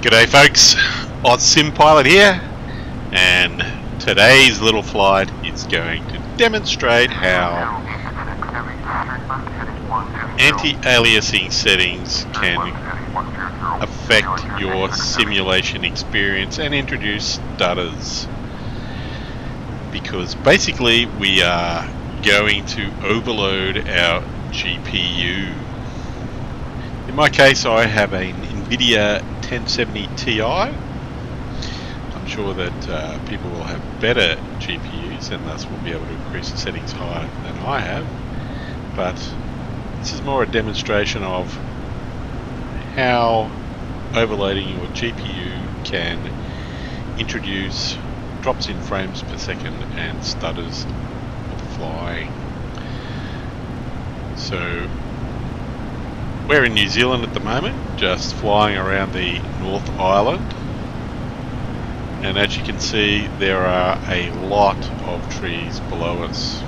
G'day folks, Sim Pilot here, and today's little flight is going to demonstrate how anti-aliasing settings can affect your simulation experience and introduce stutters. Because basically we are going to overload our GPU. In my case, I have an NVIDIA 1070 Ti. I'm sure that people will have better GPUs and thus will be able to increase the settings higher than I have. But this is more a demonstration of how overloading your GPU can introduce drops in frames per second and stutters on the fly. So we're in New Zealand at the moment, just flying around the North Island, and as you can see there are a lot of trees below us.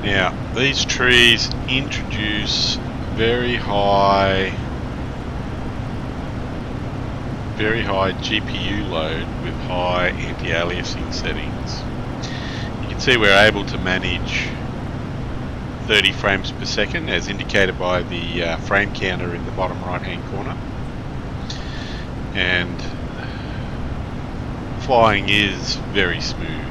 Now these trees introduce very high GPU load with high anti-aliasing settings. You can see we're able to manage 30 frames per second as indicated by the frame counter in the bottom right hand corner, and flying is very smooth,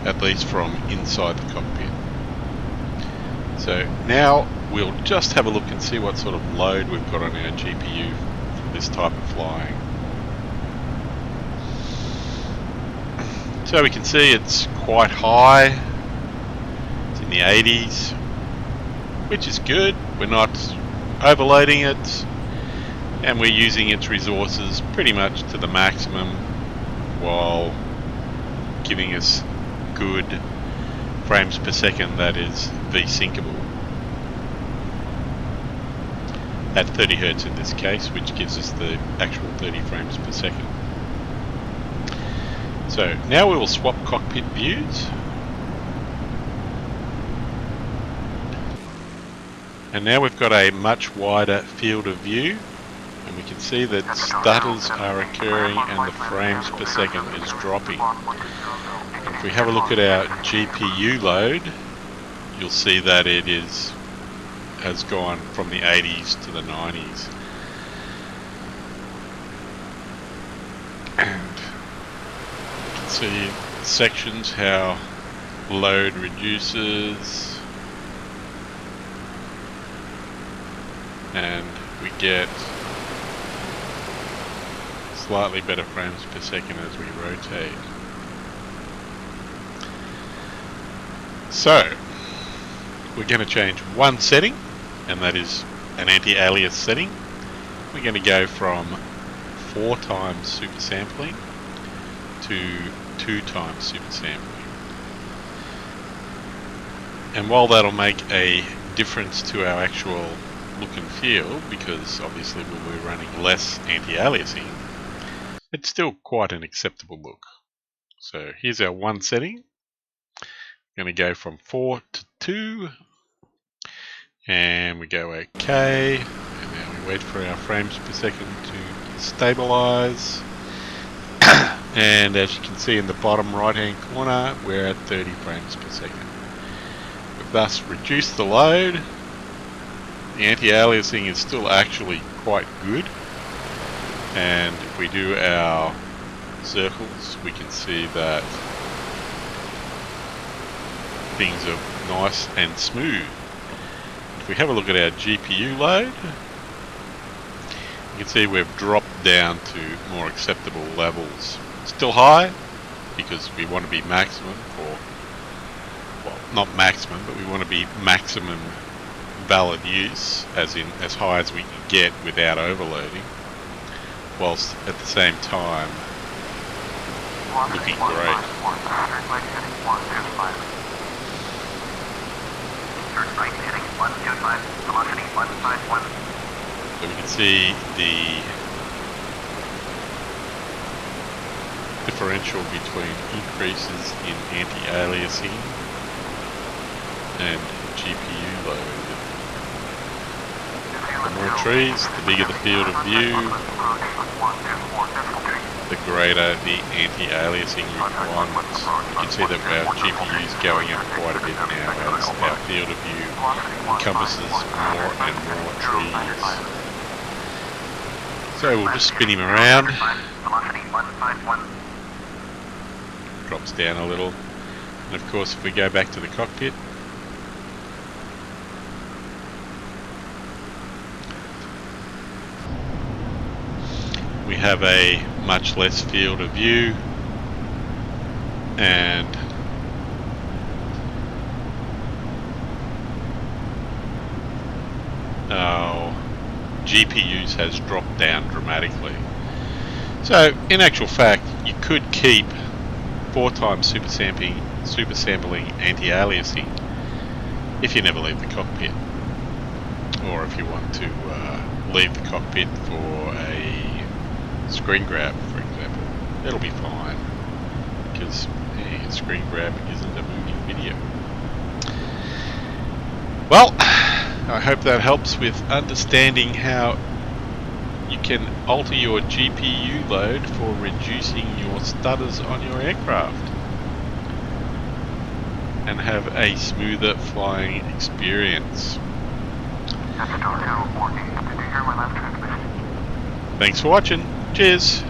at least from inside the cockpit. So now we'll just have a look and see what sort of load we've got on our GPU for this type of flying. So we can see it's quite high. The 80s, which is good. We're not overloading it, and we're using its resources pretty much to the maximum while giving us good frames per second that is V-syncable at 30 Hz in this case, which gives us the actual 30 frames per second. So now we will swap cockpit views. And now we've got a much wider field of view, and we can see that stutters are occurring and the frames per second is dropping. And if we have a look at our GPU load, you'll see that it has gone from the 80s to the 90s. And you can see in sections how load reduces, and we get slightly better frames per second as we rotate. So we're going to change one setting, and that is an anti-alias setting. We're going to go from 4 times super sampling to 2 times super sampling. And while that'll make a difference to our actual look and feel, because obviously we'll be running less anti-aliasing, it's still quite an acceptable look. So here's our one setting. I'm going to go from 4 to 2, and we go OK, and now we wait for our frames per second to stabilize. And as you can see in the bottom right hand corner, we're at 30 frames per second. We've thus reduced the load. The anti-aliasing is still actually quite good, and if we do our circles we can see that things are nice and smooth. If we have a look at our GPU load, you can see we've dropped down to more acceptable levels. Still high because we want to be maximum for, well, not maximum, but we want to be maximum valid use, as in as high as we can get without overloading, whilst at the same time looking great. So we can see the differential between increases in anti-aliasing and GPU load. more trees, the bigger the field of view, the greater the anti-aliasing requirements. You can see that our GPU is going up quite a bit now as our field of view encompasses more and more trees. So we'll just spin him around. Drops down a little. And of course, if we go back to the cockpit, we have a much less field of view, and our GPUs has dropped down dramatically. So in actual fact, you could keep 4 times super sampling anti-aliasing if you never leave the cockpit, or if you want to leave the cockpit for a screen grab, for example. It'll be fine, because screen grab isn't a moving video. Well, I hope that helps with understanding how you can alter your GPU load for reducing your stutters on your aircraft and have a smoother flying experience. Thanks for watching. Cheers.